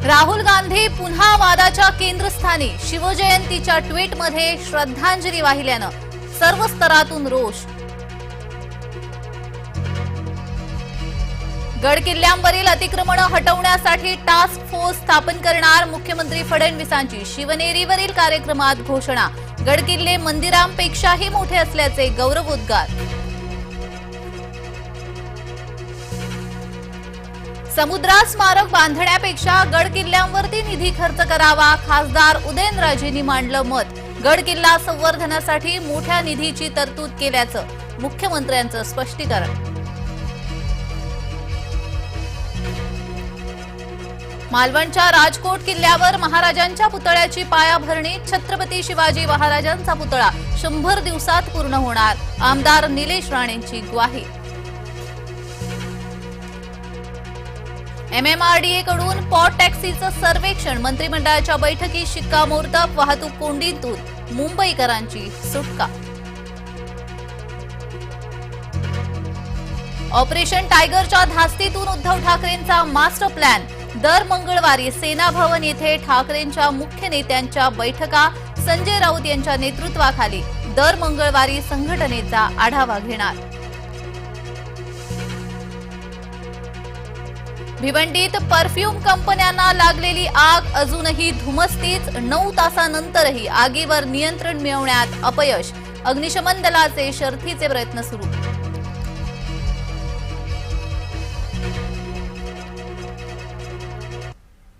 राहुल गांधी पुन्हा वादाच्या केंद्रस्थानी. शिवजयंतीच्या ट्विटमध्ये श्रद्धांजली वाहिल्यानं सर्व स्तरातून रोष. गडकिल्ल्यांवरील अतिक्रमणं हटवण्यासाठी टास्क फोर्स स्थापन करणार. मुख्यमंत्री फडणवीसांची शिवनेरीवरील कार्यक्रमात घोषणा. गडकिल्ले मंदिरांपेक्षाही मोठे असल्याचे गौरवोद्गार. समुद्रात स्मारक बांधण्यापेक्षा गडकिल्ल्यांवरती निधी खर्च करावा. खासदार उदयनराजेंनी मांडलं मत. गडकिल्ला संवर्धनासाठी मोठ्या निधीची तरतूद केल्याचं मुख्यमंत्र्यांचं स्पष्टीकरण. मालवणच्या राजकोट किल्ल्यावर महाराजांच्या पुतळ्याची पायाभरणी. छत्रपती शिवाजी महाराजांचा पुतळा 100 दिवसात पूर्ण होणार. आमदार निलेश राणेंची ग्वाही. MMRDA कडून पॉट टॅक्सीचं सर्वेक्षण. मंत्रिमंडळाच्या बैठकीत शिक्कामोर्तब. वाहतूक कोंडीतून मुंबईकरांची सुटका. ऑपरेशन टायगरच्या धास्तीतून उद्धव ठाकरेंचा मास्टर प्लॅन. दर मंगळवारी सेना भवन येथे ठाकरेंच्या मुख्य नेत्यांच्या बैठका. संजय राऊत यांच्या नेतृत्वाखाली दर मंगळवारी संघटनेचा आढावा घेणार. भिवंडीत परफ्यूम कंपन्यांना लागलेली आग अजूनही धुमसतीच. 9 तासानंतरही आगीवर नियंत्रण मिळवण्यात अपयश. अग्निशमन दलाचे शर्थीचे प्रयत्न सुरू.